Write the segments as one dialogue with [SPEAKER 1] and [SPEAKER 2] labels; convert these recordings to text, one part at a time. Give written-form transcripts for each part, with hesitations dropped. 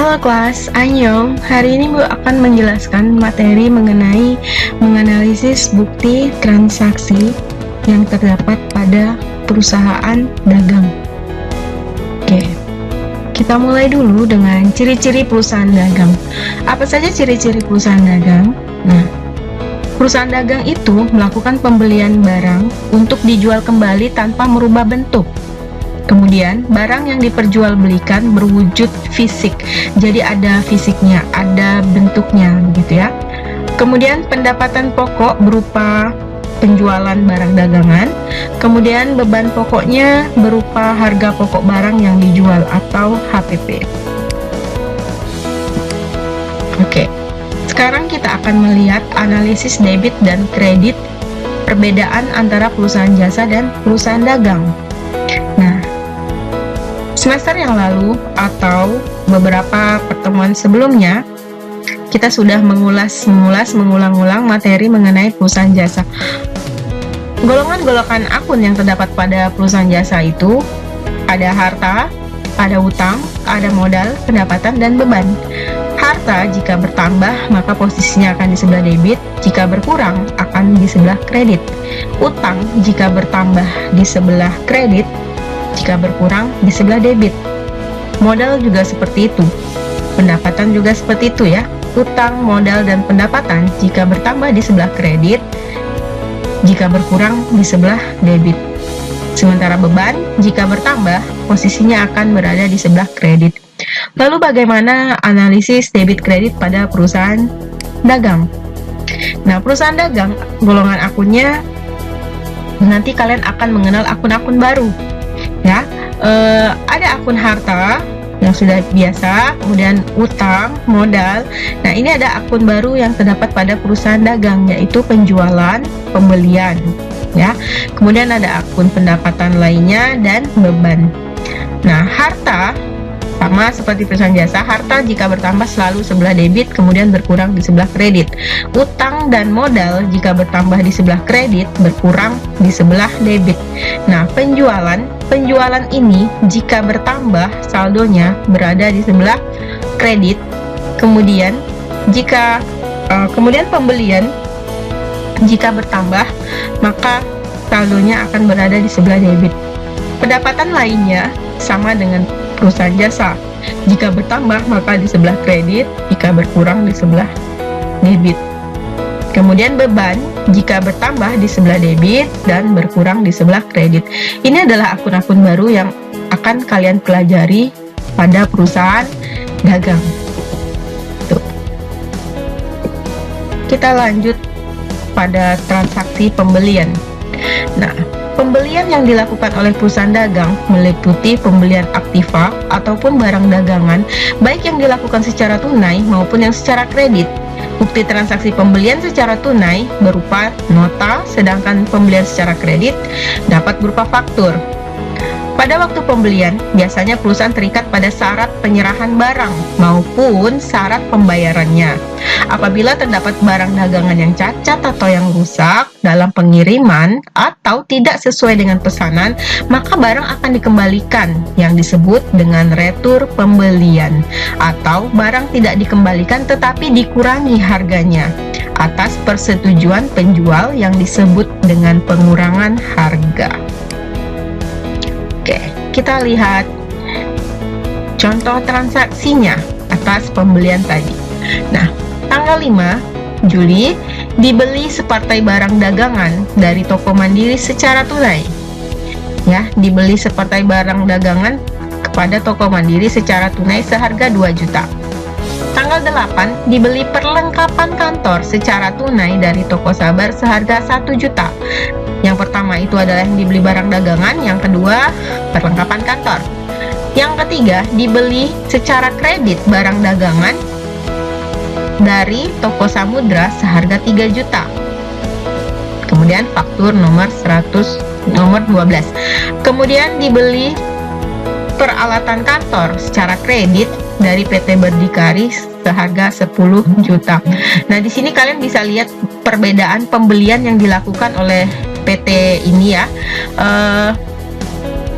[SPEAKER 1] Halo kelas, Annyeong. Hari ini Bu akan menjelaskan materi mengenai menganalisis bukti transaksi yang terdapat pada perusahaan dagang. Oke, kita mulai dulu dengan ciri-ciri perusahaan dagang. Apa saja ciri-ciri perusahaan dagang? Nah, perusahaan dagang itu melakukan pembelian barang untuk dijual kembali tanpa merubah bentuk. Kemudian, barang yang diperjualbelikan berwujud fisik, jadi ada fisiknya, ada bentuknya, gitu ya. Kemudian, pendapatan pokok berupa penjualan barang dagangan. Kemudian, beban pokoknya berupa harga pokok barang yang dijual atau HPP. Oke, sekarang kita akan melihat analisis debit dan kredit, perbedaan antara perusahaan jasa dan perusahaan dagang. Nah, semester yang lalu atau beberapa pertemuan sebelumnya, kita sudah mengulang-ulang materi mengenai perusahaan jasa. Golongan-golongan akun yang terdapat pada perusahaan jasa itu ada harta, ada utang, ada modal, pendapatan, dan beban. Harta jika bertambah maka posisinya akan di sebelah debit, jika berkurang akan di sebelah kredit. Utang jika bertambah di sebelah kredit, jika berkurang di sebelah debit. Modal juga seperti itu. Pendapatan juga seperti itu ya. Utang, modal, dan pendapatan jika bertambah di sebelah kredit, jika berkurang di sebelah debit. Sementara beban jika bertambah, posisinya akan berada di sebelah kredit. Lalu bagaimana analisis debit kredit pada perusahaan dagang? Nah, perusahaan dagang, golongan akunnya, nanti kalian akan mengenal akun-akun baru. Ya, ada akun harta yang sudah biasa, kemudian utang, modal. Nah, ini ada akun baru yang terdapat pada perusahaan dagang, yaitu penjualan, pembelian. Ya, kemudian ada akun pendapatan lainnya dan beban. Nah, harta sama seperti perusahaan jasa, harta jika bertambah selalu sebelah debit, kemudian berkurang di sebelah kredit. Utang dan modal jika bertambah di sebelah kredit, berkurang di sebelah debit. Nah, penjualan ini jika bertambah saldonya berada di sebelah kredit. Kemudian pembelian jika bertambah maka saldonya akan berada di sebelah debit. Pendapatan lainnya sama dengan perusahaan jasa. Jika bertambah maka di sebelah kredit, jika berkurang di sebelah debit. Kemudian beban jika bertambah di sebelah debit dan berkurang di sebelah kredit. Ini adalah akun-akun baru yang akan kalian pelajari pada perusahaan dagang. Tuh. Kita lanjut pada transaksi pembelian. Nah, pembelian yang dilakukan oleh perusahaan dagang meliputi pembelian aktiva ataupun barang dagangan, baik yang dilakukan secara tunai maupun yang secara kredit. Bukti transaksi pembelian secara tunai berupa nota, sedangkan pembelian secara kredit dapat berupa faktur. Pada waktu pembelian, biasanya perusahaan terikat pada syarat penyerahan barang maupun syarat pembayarannya. Apabila terdapat barang dagangan yang cacat atau yang rusak dalam pengiriman atau tidak sesuai dengan pesanan, maka barang akan dikembalikan yang disebut dengan retur pembelian, atau barang tidak dikembalikan tetapi dikurangi harganya atas persetujuan penjual yang disebut dengan pengurangan harga. Oke, kita lihat contoh transaksinya atas pembelian tadi. Nah, tanggal 5 Juli dibeli separtai barang dagangan dari toko mandiri secara tunai. Ya, dibeli separtai barang dagangan kepada toko mandiri secara tunai seharga 2 juta. Tanggal 8 dibeli perlengkapan kantor secara tunai dari toko Sabar seharga 1 juta. Yang pertama itu adalah yang dibeli barang dagangan, yang kedua perlengkapan kantor. Yang ketiga dibeli secara kredit barang dagangan dari toko Samudra seharga 3 juta. Kemudian faktur nomor 12. Kemudian dibeli peralatan kantor secara kredit dari PT Berdikari seharga 10 juta. Nah, di sini kalian bisa lihat perbedaan pembelian yang dilakukan oleh PT ini ya.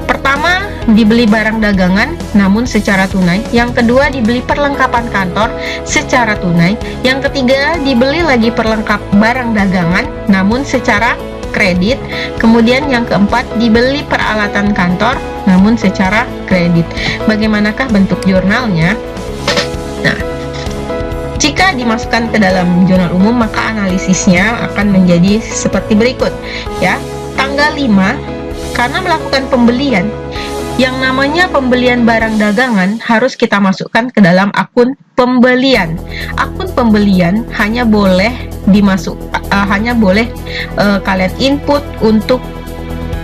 [SPEAKER 1] Pertama dibeli barang dagangan namun secara tunai. Yang kedua, dibeli perlengkapan kantor secara tunai. Yang ketiga, dibeli lagi perlengkap barang dagangan namun secara kredit. Kemudian yang keempat, dibeli peralatan kantor namun secara kredit. Bagaimanakah bentuk jurnalnya? Nah, jika dimasukkan ke dalam jurnal umum, maka analisisnya akan menjadi seperti berikut ya. Tanggal 5, karena melakukan pembelian, yang namanya pembelian barang dagangan harus kita masukkan ke dalam akun pembelian. Akun pembelian hanya boleh kalian input untuk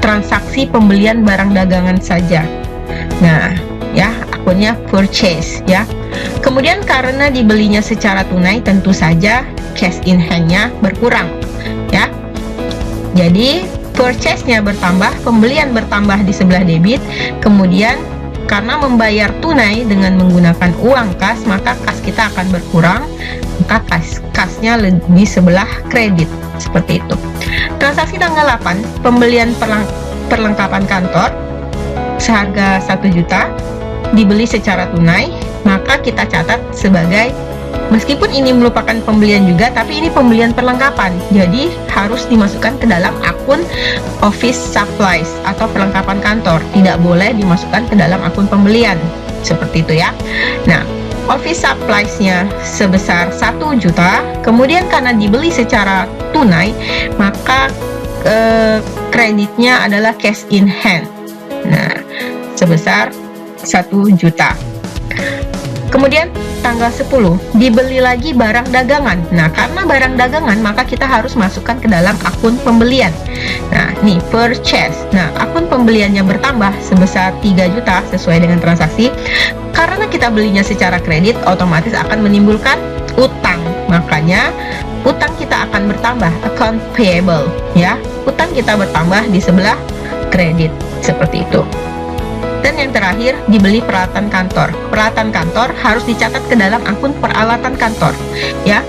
[SPEAKER 1] transaksi pembelian barang dagangan saja. Nah, ya, akunnya purchase ya. Kemudian karena dibelinya secara tunai, tentu saja cash in hand-nya berkurang ya. Jadi purchase-nya bertambah, pembelian bertambah di sebelah debit. Kemudian karena membayar tunai dengan menggunakan uang kas, maka kas kita akan berkurang, maka kasnya di sebelah kredit. Seperti itu. Transaksi tanggal 8, pembelian perlengkapan kantor seharga 1 juta dibeli secara tunai, maka kita catat sebagai, meskipun ini merupakan pembelian juga, tapi ini pembelian perlengkapan, jadi harus dimasukkan ke dalam akun office supplies atau perlengkapan kantor, tidak boleh dimasukkan ke dalam akun pembelian, seperti itu ya. Nah, office supplies-nya sebesar 1 juta, kemudian karena dibeli secara tunai, maka kreditnya adalah cash in hand, nah sebesar 1 juta. Kemudian tanggal 10, dibeli lagi barang dagangan. Nah, karena barang dagangan, maka kita harus masukkan ke dalam akun pembelian. Nah, nih purchase. Nah, akun pembeliannya bertambah sebesar 3 juta sesuai dengan transaksi. Karena kita belinya secara kredit, otomatis akan menimbulkan utang. Makanya utang kita akan bertambah, account payable ya. Utang kita bertambah di sebelah kredit, seperti itu. Dan yang terakhir, dibeli peralatan kantor. Peralatan kantor harus dicatat ke dalam akun peralatan kantor ya,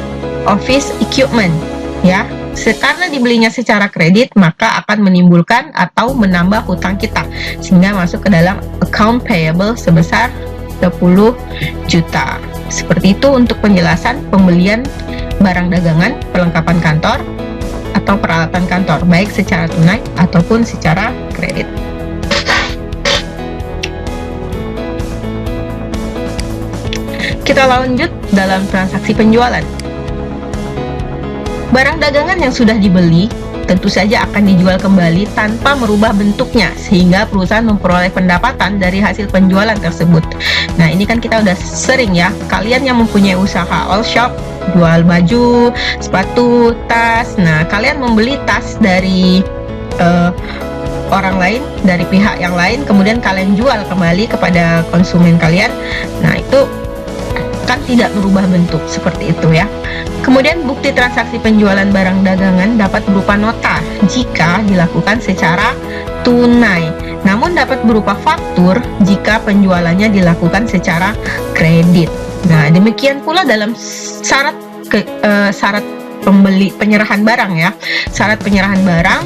[SPEAKER 1] office equipment ya. Karena dibelinya secara kredit, maka akan menimbulkan atau menambah hutang kita, sehingga masuk ke dalam account payable sebesar 10 juta. Seperti itu untuk penjelasan pembelian barang dagangan, perlengkapan kantor atau peralatan kantor, baik secara tunai ataupun secara kredit. Kita lanjut dalam transaksi penjualan. Barang dagangan yang sudah dibeli tentu saja akan dijual kembali tanpa merubah bentuknya, sehingga perusahaan memperoleh pendapatan dari hasil penjualan tersebut. Nah, ini kan kita udah sering ya, kalian yang mempunyai usaha all shop, jual baju, sepatu, tas. Nah, kalian membeli tas dari orang lain, dari pihak yang lain, kemudian kalian jual kembali kepada konsumen kalian. Nah, itu kan tidak merubah bentuk, seperti itu ya. Kemudian bukti transaksi penjualan barang dagangan dapat berupa nota jika dilakukan secara tunai, namun dapat berupa faktur jika penjualannya dilakukan secara kredit. Nah, demikian pula dalam syarat penyerahan barang ya. Syarat penyerahan barang,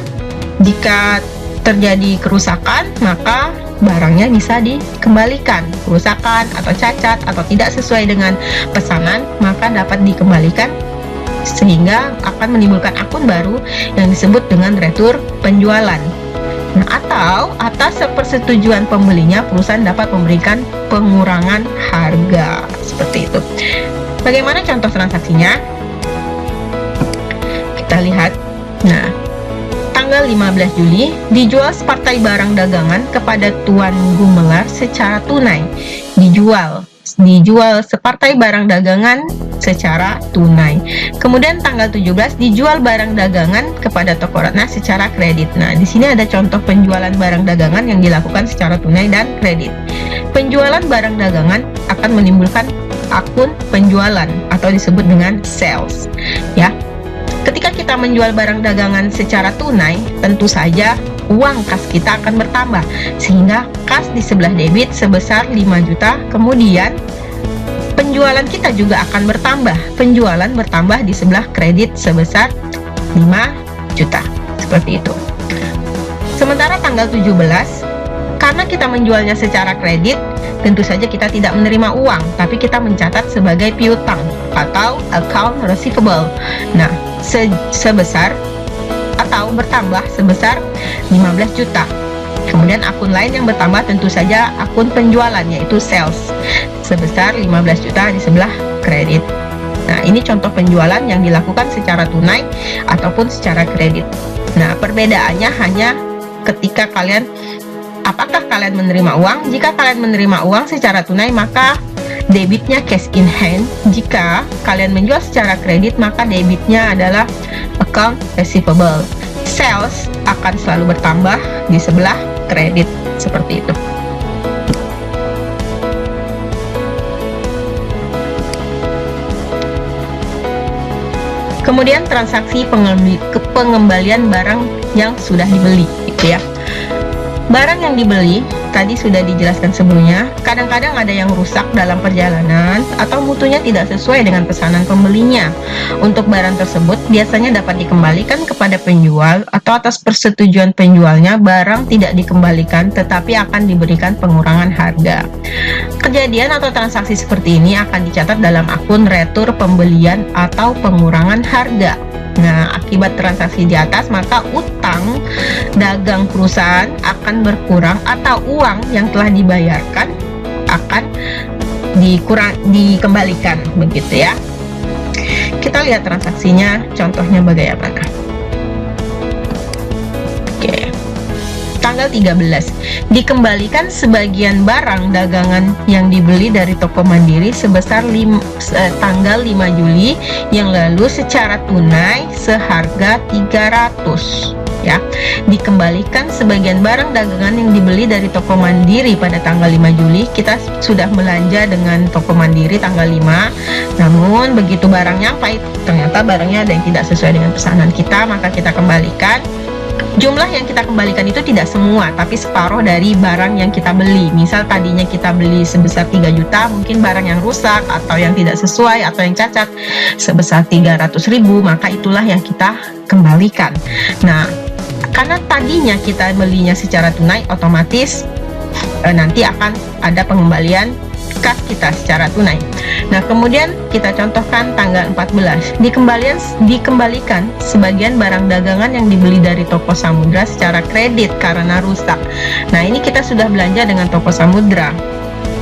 [SPEAKER 1] jika terjadi kerusakan, maka barangnya bisa dikembalikan. Kerusakan atau cacat atau tidak sesuai dengan pesanan, maka dapat dikembalikan, sehingga akan menimbulkan akun baru yang disebut dengan retur penjualan. Nah, atau atas persetujuan pembelinya, perusahaan dapat memberikan pengurangan harga, seperti itu. Bagaimana contoh transaksinya? Kita lihat. Nah, tanggal 15 Juli, dijual separtai barang dagangan kepada Tuan Gumelar secara tunai. Dijual separtai barang dagangan secara tunai. Kemudian tanggal 17, dijual barang dagangan kepada Toko Ratna secara kredit. Nah, di sini ada contoh penjualan barang dagangan yang dilakukan secara tunai dan kredit. Penjualan barang dagangan akan menimbulkan akun penjualan atau disebut dengan sales ya. Ketika kita menjual barang dagangan secara tunai, tentu saja uang kas kita akan bertambah, sehingga kas di sebelah debit sebesar 5 juta. Kemudian penjualan kita juga akan bertambah. Penjualan bertambah di sebelah kredit sebesar 5 juta. Seperti itu. Sementara tanggal 17, Karena kita menjualnya secara kredit, tentu saja kita tidak menerima uang, tapi kita mencatat sebagai piutang atau account receivable. Nah, sebesar atau bertambah sebesar 15 juta. Kemudian akun lain yang bertambah tentu saja akun penjualan, yaitu sales, sebesar 15 juta di sebelah kredit. Nah, ini contoh penjualan yang dilakukan secara tunai ataupun secara kredit. Nah, perbedaannya hanya ketika apakah kalian menerima uang. Jika kalian menerima uang secara tunai, maka debitnya cash in hand. Jika kalian menjual secara kredit, maka debitnya adalah account receivable. Sales akan selalu bertambah di sebelah kredit, seperti itu. Kemudian transaksi pengembalian barang yang sudah dibeli, gitu ya. Barang yang dibeli tadi sudah dijelaskan sebelumnya, kadang-kadang ada yang rusak dalam perjalanan atau mutunya tidak sesuai dengan pesanan pembelinya. Untuk barang tersebut biasanya dapat dikembalikan kepada penjual atau atas persetujuan penjualnya barang tidak dikembalikan tetapi akan diberikan pengurangan harga. Kejadian atau transaksi seperti ini akan dicatat dalam akun retur pembelian atau pengurangan harga. Nah, akibat transaksi di atas, maka utang dagang perusahaan akan berkurang atau uang yang telah dibayarkan akan dikembalikan, begitu ya. Kita lihat transaksinya, contohnya bagaimana. Oke. Tanggal 13, dikembalikan sebagian barang dagangan yang dibeli dari toko mandiri sebesar tanggal 5 Juli yang lalu secara tunai seharga 300, ya. Dikembalikan sebagian barang dagangan yang dibeli dari toko mandiri pada tanggal 5 Juli. Kita sudah belanja dengan toko mandiri tanggal 5, namun begitu barang nyampe ternyata barangnya ada yang tidak sesuai dengan pesanan kita, maka kita kembalikan. Jumlah yang kita kembalikan itu tidak semua, tapi separuh dari barang yang kita beli. Misal tadinya kita beli sebesar 3 juta, mungkin barang yang rusak atau yang tidak sesuai atau yang cacat sebesar 300.000, maka itulah yang kita kembalikan. Nah, karena tadinya kita belinya secara tunai, otomatis nanti akan ada pengembalian kas kita secara tunai. Nah, kemudian kita contohkan tanggal 14, dikembalikan sebagian barang dagangan yang dibeli dari toko Samudra secara kredit karena rusak. Nah, ini kita sudah belanja dengan toko Samudra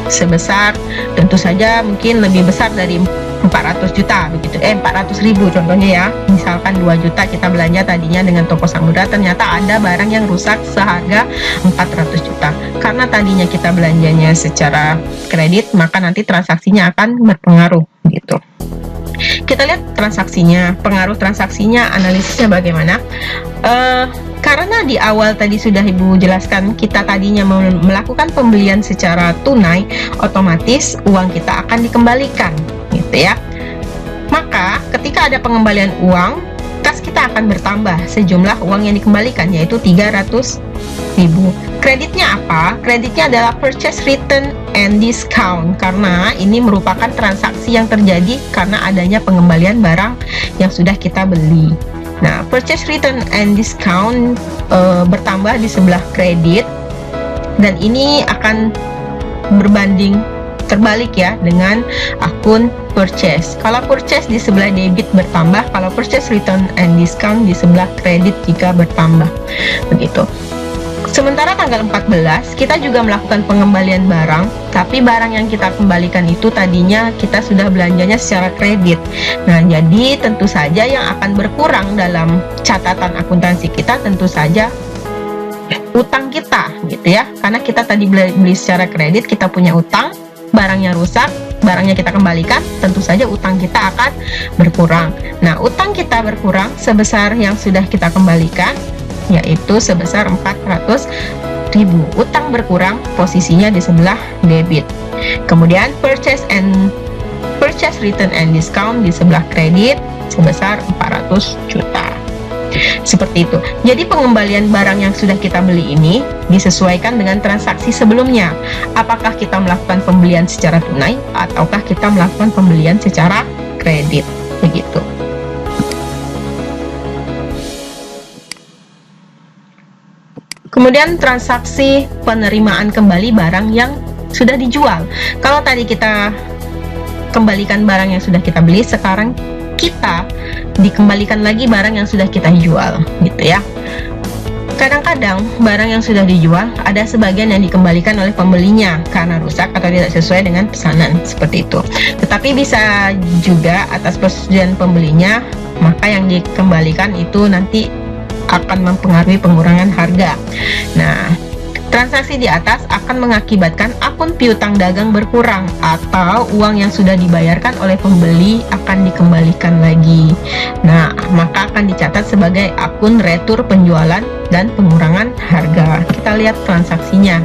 [SPEAKER 1] sebesar, tentu saja mungkin lebih besar dari 400 juta begitu, 400.000 contohnya ya. Misalkan 2 juta kita belanja tadinya dengan toko Samudra, ternyata ada barang yang rusak seharga 400 juta. Karena tadinya kita belanjanya secara kredit, maka nanti transaksinya akan berpengaruh gitu. Kita lihat transaksinya, pengaruh transaksinya, analisisnya bagaimana. Karena di awal tadi sudah Ibu jelaskan, kita tadinya melakukan pembelian secara tunai, otomatis uang kita akan dikembalikan, gitu ya. Maka ketika ada pengembalian uang, kas kita akan bertambah sejumlah uang yang dikembalikan, yaitu 300.000. Kreditnya apa? Kreditnya adalah purchase return and discount, karena ini merupakan transaksi yang terjadi karena adanya pengembalian barang yang sudah kita beli. Nah, purchase return and discount bertambah di sebelah kredit, dan ini akan berbanding terbalik ya dengan akun purchase. Kalau purchase di sebelah debit bertambah, kalau purchase return and discount di sebelah kredit jika bertambah. Begitu. Sementara tanggal 14 kita juga melakukan pengembalian barang, tapi barang yang kita kembalikan itu tadinya kita sudah belanjanya secara kredit. Nah, jadi tentu saja yang akan berkurang dalam catatan akuntansi kita tentu saja utang kita, gitu ya. Karena kita tadi beli secara kredit, kita punya utang, barangnya rusak, barangnya kita kembalikan, tentu saja utang kita akan berkurang. Nah, utang kita berkurang sebesar yang sudah kita kembalikan, yaitu sebesar 400.000. Utang berkurang, posisinya di sebelah debit. Kemudian purchase return and discount di sebelah kredit sebesar 400 juta. Seperti itu. Jadi pengembalian barang yang sudah kita beli ini disesuaikan dengan transaksi sebelumnya. Apakah kita melakukan pembelian secara tunai ataukah kita melakukan pembelian secara kredit. Begitu. Kemudian transaksi penerimaan kembali barang yang sudah dijual. Kalau tadi kita kembalikan barang yang sudah kita beli, sekarang kita dikembalikan lagi barang yang sudah kita jual, gitu ya. Kadang-kadang barang yang sudah dijual ada sebagian yang dikembalikan oleh pembelinya karena rusak atau tidak sesuai dengan pesanan, seperti itu. Tetapi bisa juga atas persetujuan pembelinya, maka yang dikembalikan itu nanti akan mempengaruhi pengurangan harga. Nah, transaksi di atas akan mengakibatkan akun piutang dagang berkurang atau uang yang sudah dibayarkan oleh pembeli akan dikembalikan lagi. Nah, maka akan dicatat sebagai akun retur penjualan dan pengurangan harga. Kita lihat transaksinya.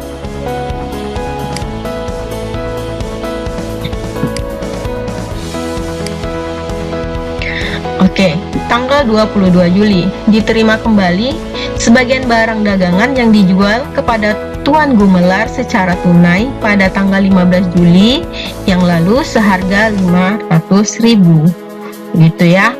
[SPEAKER 1] Oke, tanggal 22 Juli diterima kembali sebagian barang dagangan yang dijual kepada Tuan Gumelar secara tunai pada tanggal 15 Juli yang lalu seharga 500.000. Gitu ya.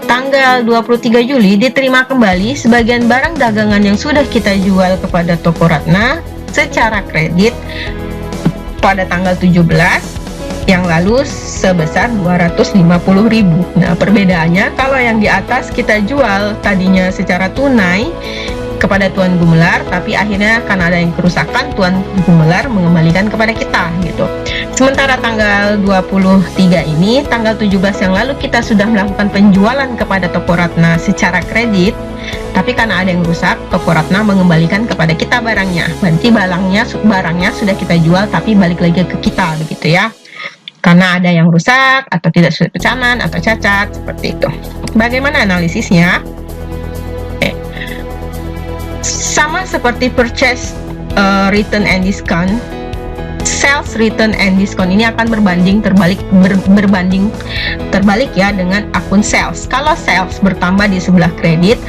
[SPEAKER 1] Tanggal 23 Juli diterima kembali sebagian barang dagangan yang sudah kita jual kepada Toko Ratna secara kredit pada tanggal 17 yang lalu sebesar 250.000. Nah, perbedaannya kalau yang di atas kita jual tadinya secara tunai kepada Tuan Gumelar, tapi akhirnya karena ada yang kerusakan, Tuan Gumelar mengembalikan kepada kita, gitu. Sementara tanggal 23 ini, tanggal 17 yang lalu kita sudah melakukan penjualan kepada Toko Ratna secara kredit, tapi karena ada yang rusak, Toko Ratna mengembalikan kepada kita barangnya. Berarti barangnya sudah kita jual tapi balik lagi ke kita, begitu ya. Karena ada yang rusak atau tidak sesuai pesanan atau cacat, seperti itu. Bagaimana analisisnya? Sama seperti purchase return and discount, sales return and discount ini akan berbanding terbalik ya dengan akun sales. Kalau sales bertambah di sebelah kredit,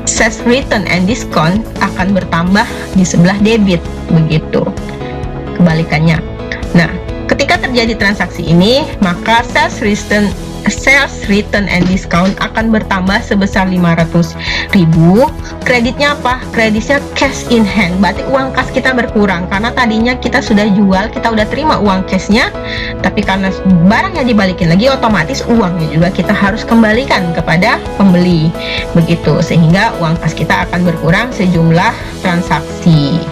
[SPEAKER 1] sales return and discount akan bertambah di sebelah debit, begitu kebalikannya. Nah, ketika terjadi transaksi ini, maka sales return and discount akan bertambah sebesar 500.000. Kreditnya apa? Kreditnya cash in hand, berarti uang kas kita berkurang karena tadinya kita sudah jual, kita udah terima uang cashnya, tapi karena barangnya dibalikin lagi, otomatis uangnya juga kita harus kembalikan kepada pembeli, begitu, sehingga uang kas kita akan berkurang sejumlah transaksi,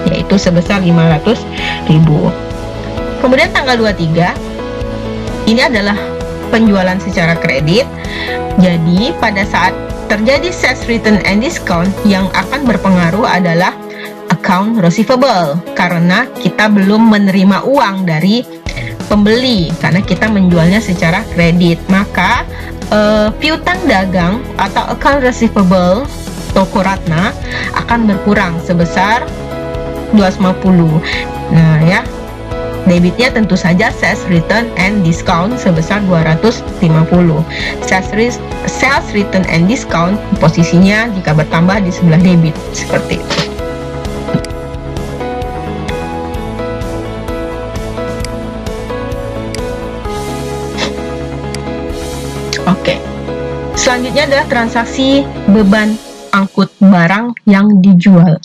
[SPEAKER 1] yaitu sebesar 500.000. Kemudian tanggal 23 ini adalah penjualan secara kredit. Jadi pada saat terjadi sales return and discount, yang akan berpengaruh adalah account receivable karena kita belum menerima uang dari pembeli karena kita menjualnya secara kredit. Maka piutang dagang atau account receivable Toko Ratna akan berkurang sebesar 250. Nah ya, debitnya tentu saja sales return and discount sebesar 250. Sales return and discount posisinya jika bertambah di sebelah debit, seperti itu. Oke. Selanjutnya adalah transaksi beban angkut barang yang dijual.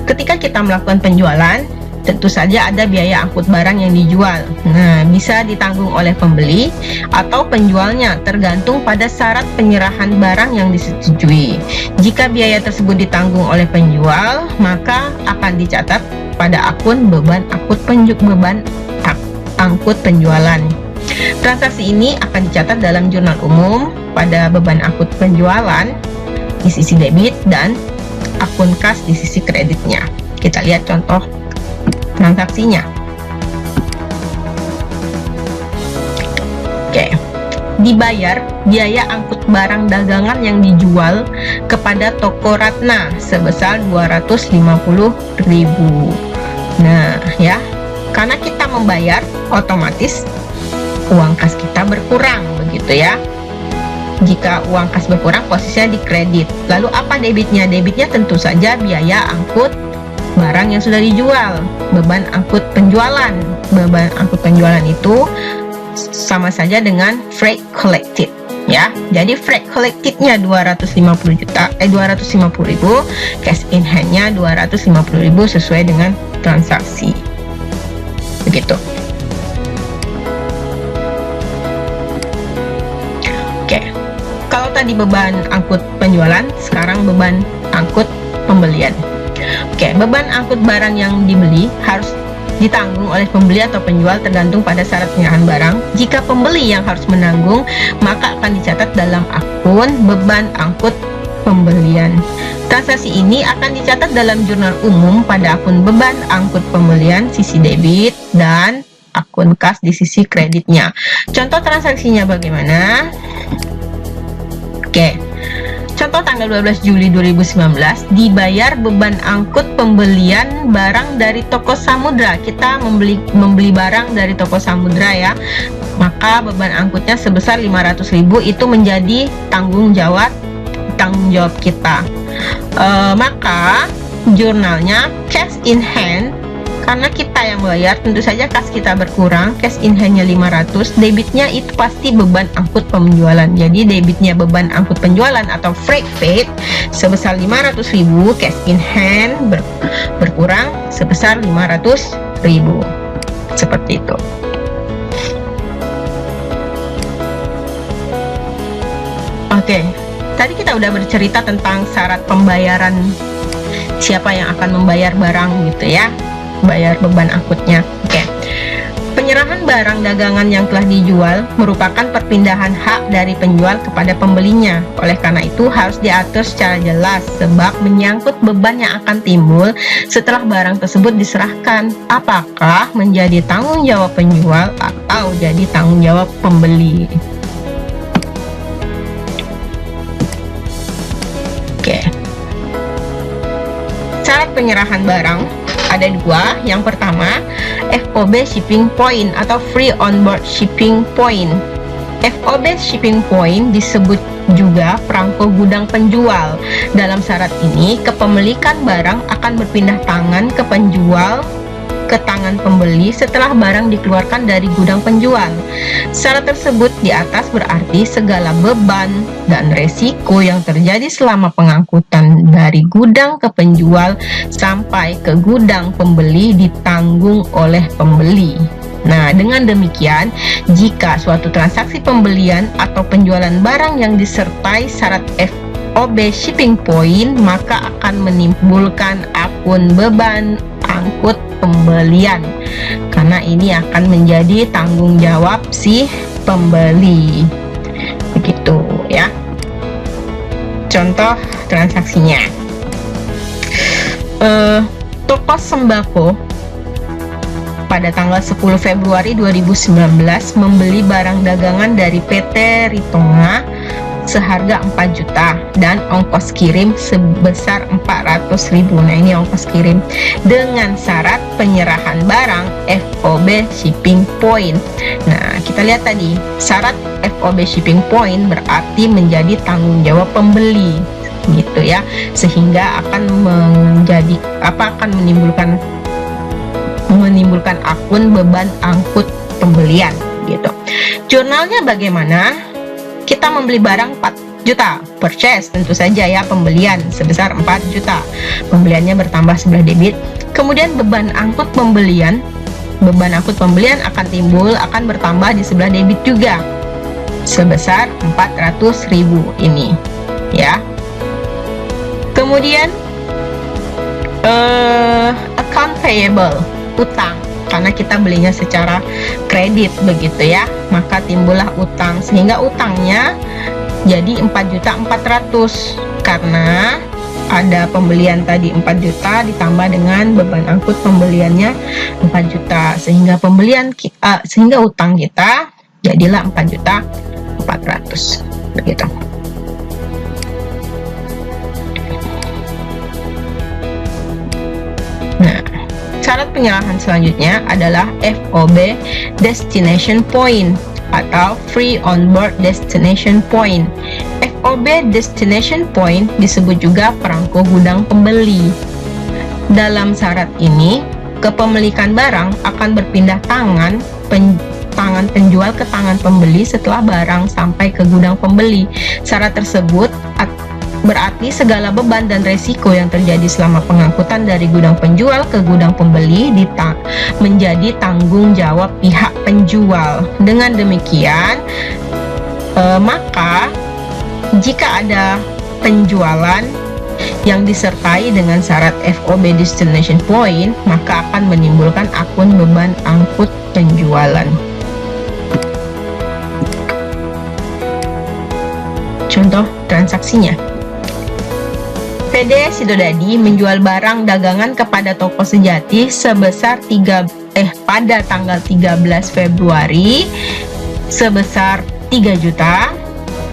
[SPEAKER 1] Ketika kita melakukan penjualan, tentu saja ada biaya angkut barang yang dijual. Nah, bisa ditanggung oleh pembeli atau penjualnya, tergantung pada syarat penyerahan barang yang disetujui. Jika biaya tersebut ditanggung oleh penjual, maka akan dicatat pada akun beban angkut penjualan. Transaksi ini akan dicatat dalam jurnal umum pada beban angkut penjualan di sisi debit dan akun kas di sisi kreditnya. Kita lihat contoh transaksinya. Oke, dibayar biaya angkut barang dagangan yang dijual kepada Toko Ratna sebesar 250.000. Nah ya, karena kita membayar, otomatis uang kas kita berkurang, begitu ya. Jika uang kas berkurang, posisinya di kredit. Lalu apa debitnya? Debitnya tentu saja biaya angkut barang yang sudah dijual, beban angkut penjualan. Beban angkut penjualan itu sama saja dengan freight collected, ya. Jadi freight collected-nya 250.000, cash in hand-nya 250.000 sesuai dengan transaksi. Begitu. Oke. Kalau tadi beban angkut penjualan, sekarang beban angkut pembelian. Oke, beban angkut barang yang dibeli harus ditanggung oleh pembeli atau penjual tergantung pada syarat penyerahan barang. Jika pembeli yang harus menanggung, maka akan dicatat dalam akun beban angkut pembelian. Transaksi ini akan dicatat dalam jurnal umum pada akun beban angkut pembelian sisi debit dan akun kas di sisi kreditnya. Contoh transaksinya bagaimana? Oke. Contoh tanggal 12 Juli 2019 dibayar beban angkut pembelian barang dari toko Samudra. Kita membeli barang dari toko Samudra ya. Maka beban angkutnya sebesar 500.000 itu menjadi tanggung jawab kita. Maka jurnalnya cash in hand, karena kita yang bayar, tentu saja kas kita berkurang, cash in hand-nya 500, debitnya itu pasti beban angkut penjualan. Jadi debitnya beban angkut penjualan atau freight paid sebesar 500.000, cash in hand berkurang sebesar 500.000. Seperti itu. Oke, tadi kita udah bercerita tentang syarat pembayaran, siapa yang akan membayar barang gitu ya, bayar beban angkutnya. Oke. Penyerahan barang dagangan yang telah dijual merupakan perpindahan hak dari penjual kepada pembelinya. Oleh karena itu harus diatur secara jelas sebab menyangkut beban yang akan timbul setelah barang tersebut diserahkan. Apakah menjadi tanggung jawab penjual atau jadi tanggung jawab pembeli? Oke. Syarat penyerahan barang ada dua. Yang pertama, FOB shipping point atau free on board shipping point. FOB shipping point disebut juga perangko gudang penjual. Dalam syarat ini, kepemilikan barang akan berpindah tangan ke penjual ke tangan pembeli setelah barang dikeluarkan dari gudang penjual. Syarat tersebut di atas berarti segala beban dan resiko yang terjadi selama pengangkutan dari gudang ke penjual sampai ke gudang pembeli ditanggung oleh pembeli. Nah, dengan demikian, jika suatu transaksi pembelian atau penjualan barang yang disertai syarat FOB shipping point, maka akan menimbulkan akun beban angkut pembelian, karena ini akan menjadi tanggung jawab si pembeli. Begitu ya. Contoh transaksinya, toko sembako pada tanggal 10 Februari 2019 membeli barang dagangan dari PT Ritonga seharga 4 juta dan ongkos kirim sebesar 400.000. Nah, ini ongkos kirim dengan syarat penyerahan barang FOB shipping point. Nah, kita lihat tadi syarat FOB shipping point berarti menjadi tanggung jawab pembeli gitu ya, sehingga akan menimbulkan akun beban angkut pembelian gitu. Jurnalnya bagaimana? Kita membeli barang 4 juta, purchase tentu saja ya, pembelian sebesar 4 juta. Pembeliannya bertambah sebelah debit. Kemudian beban angkut pembelian akan timbul, akan bertambah di sebelah debit juga sebesar 400.000 ini ya. Kemudian account payable, utang, karena kita belinya secara kredit begitu ya, maka timbullah utang, sehingga utangnya jadi 4.400.000 karena ada pembelian tadi 4 juta ditambah dengan beban angkut pembeliannya 4 juta, sehingga sehingga utang kita jadilah 4.400.000 begitu. Nah, syarat penyerahan selanjutnya adalah FOB destination point atau free on board destination point. FOB destination point disebut juga perangko gudang pembeli. Dalam syarat ini, kepemilikan barang akan berpindah tangan tangan penjual ke tangan pembeli setelah barang sampai ke gudang pembeli. Syarat tersebut berarti segala beban dan resiko yang terjadi selama pengangkutan dari gudang penjual ke gudang pembeli menjadi tanggung jawab pihak penjual. Dengan demikian, maka jika ada penjualan yang disertai dengan syarat FOB Destination Point, maka akan menimbulkan akun beban angkut penjualan. Contoh transaksinya: PD Sidodadi menjual barang dagangan kepada toko sejati sebesar pada tanggal 13 Februari sebesar 3 juta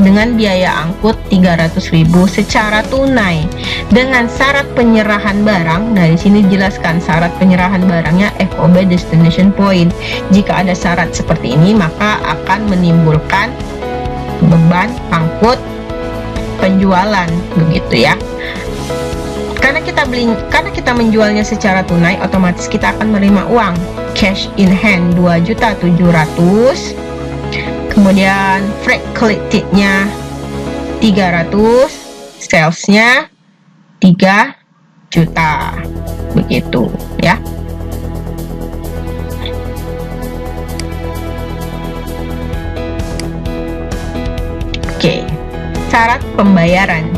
[SPEAKER 1] dengan biaya angkut 300.000 secara tunai dengan syarat penyerahan barang. Dari sini dijelaskan syarat penyerahan barangnya FOB Destination Point. Jika ada syarat seperti ini, maka akan menimbulkan beban angkut penjualan, begitu ya. Karena kita menjualnya secara tunai, otomatis kita akan menerima uang cash in hand 2.700.000, kemudian freight collected-nya 300, sales-nya 3 juta, begitu ya. Oke, syarat pembayaran.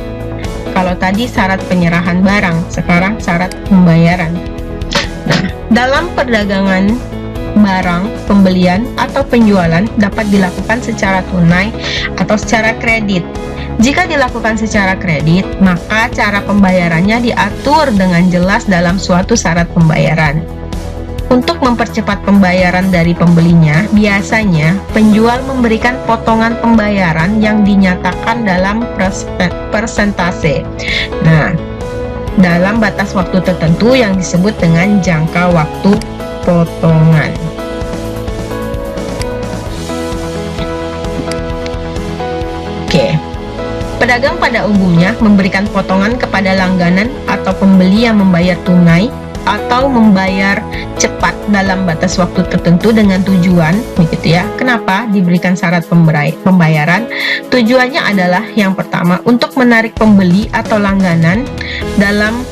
[SPEAKER 1] Kalau tadi syarat penyerahan barang, sekarang syarat pembayaran. Nah, dalam perdagangan barang, pembelian atau penjualan dapat dilakukan secara tunai atau secara kredit. Jika dilakukan secara kredit, maka cara pembayarannya diatur dengan jelas dalam suatu syarat pembayaran. Untuk mempercepat pembayaran dari pembelinya, biasanya penjual memberikan potongan pembayaran yang dinyatakan dalam persentase. Nah, dalam batas waktu tertentu yang disebut dengan jangka waktu potongan. Oke. Pedagang pada umumnya memberikan potongan kepada langganan atau pembeli yang membayar tunai atau membayar cepat dalam batas waktu tertentu dengan tujuan, begitu ya. Kenapa diberikan syarat pembayaran? Tujuannya adalah yang pertama untuk menarik pembeli atau langganan dalam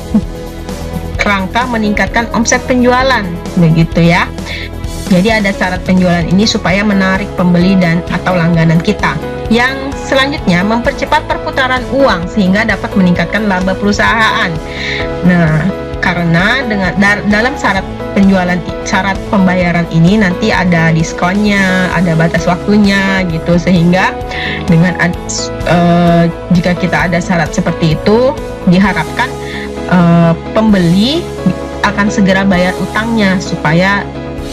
[SPEAKER 1] rangka meningkatkan omset penjualan, begitu ya. Jadi ada syarat penjualan ini supaya menarik pembeli dan atau langganan kita. Yang selanjutnya mempercepat perputaran uang sehingga dapat meningkatkan laba perusahaan. Nah, karena dalam syarat penjualan, syarat pembayaran ini nanti ada diskonnya, ada batas waktunya gitu, sehingga dengan jika kita ada syarat seperti itu, diharapkan pembeli akan segera bayar utangnya supaya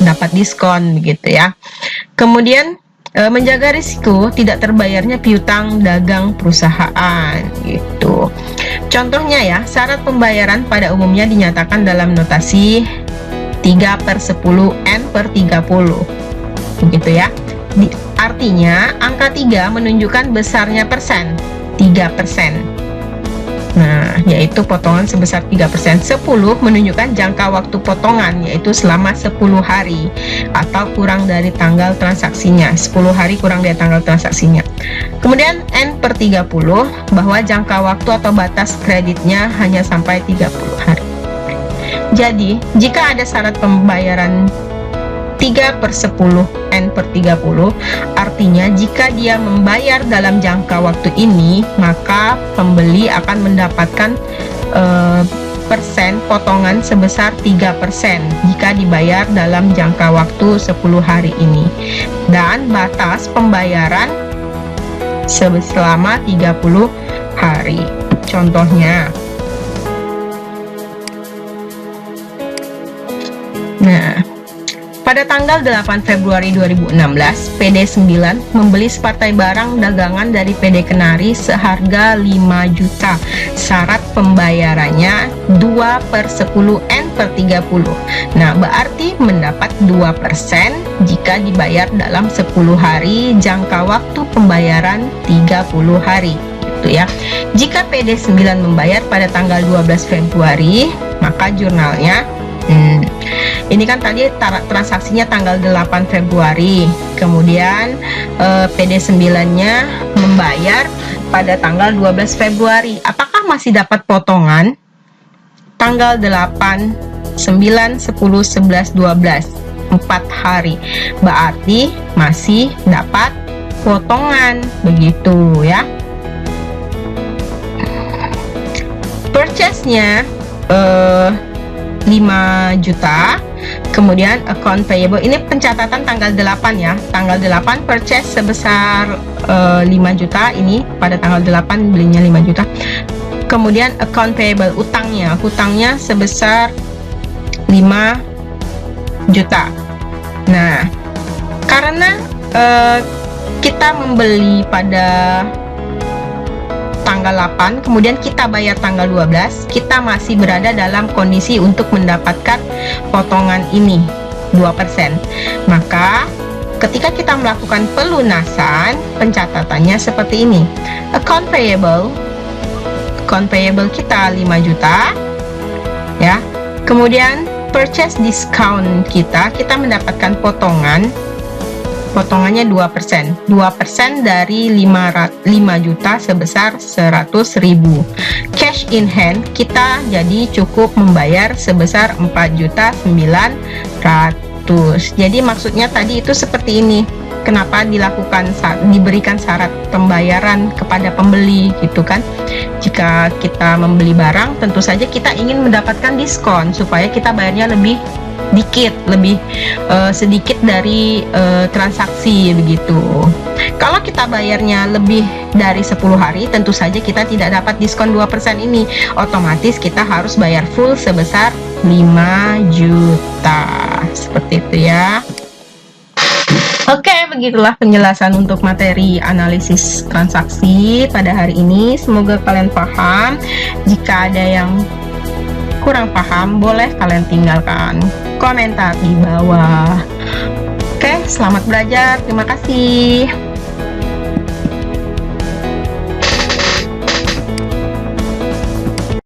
[SPEAKER 1] dapat diskon, begitu ya. Kemudian menjaga risiko tidak terbayarnya piutang dagang perusahaan, gitu. Contohnya ya, syarat pembayaran pada umumnya dinyatakan dalam notasi 3/10 N/30, begitu ya. Artinya angka 3 menunjukkan besarnya persen, 3%. Nah, yaitu potongan sebesar 3%. 10 menunjukkan jangka waktu potongan, yaitu selama 10 hari atau kurang dari tanggal transaksinya. 10 hari kurang dari tanggal transaksinya. Kemudian N/30 bahwa jangka waktu atau batas kreditnya hanya sampai 30 hari. Jadi, jika ada syarat pembayaran 3/10 N/30, artinya jika dia membayar dalam jangka waktu ini, maka pembeli akan mendapatkan persen potongan sebesar 3% jika dibayar dalam jangka waktu 10 hari ini. Dan batas pembayaran selama 30 hari. Contohnya, nah, pada tanggal 8 Februari 2016, PD 9 membeli separtai barang dagangan dari PD Kenari seharga 5 juta. Syarat pembayarannya 2/10 N/30. Nah, berarti mendapat 2% jika dibayar dalam 10 hari, jangka waktu pembayaran 30 hari. Gitu ya. Jika PD 9 membayar pada tanggal 12 Februari, maka jurnalnya Ini kan tadi transaksinya tanggal 8 Februari, kemudian PD9-nya membayar pada tanggal 12 Februari. Apakah masih dapat potongan? Tanggal 8, 9, 10, 11, 12, 4 hari. Berarti masih dapat potongan, begitu ya. Purchase-nya 5 juta, kemudian account payable, ini pencatatan tanggal 8 ya, tanggal 8 purchase sebesar 5 juta, ini pada tanggal 8 belinya 5 juta, kemudian account payable, hutangnya sebesar 5 juta. Nah, karena kita membeli pada tanggal 8, kemudian kita bayar tanggal 12, kita masih berada dalam kondisi untuk mendapatkan potongan ini 2%. Maka ketika kita melakukan pelunasan, pencatatannya seperti ini. Account payable kita 5 juta ya. Kemudian purchase discount kita mendapatkan potongannya 2%. 2% dari 5 juta sebesar 100.000. Cash in hand kita jadi cukup membayar sebesar 4.900.000. Jadi maksudnya tadi itu seperti ini. Kenapa diberikan syarat pembayaran kepada pembeli gitu kan? Jika kita membeli barang, tentu saja kita ingin mendapatkan diskon supaya kita bayarnya lebih sedikit dari transaksi begitu. Kalau kita bayarnya lebih dari 10 hari, tentu saja kita tidak dapat diskon 2% ini. Otomatis kita harus bayar full sebesar 5 juta. Seperti itu ya. Oke, begitulah penjelasan untuk materi analisis transaksi pada hari ini. Semoga kalian paham. Jika ada yang kurang paham, boleh kalian tinggalkan komentar di bawah. Oke, selamat belajar. Terima kasih.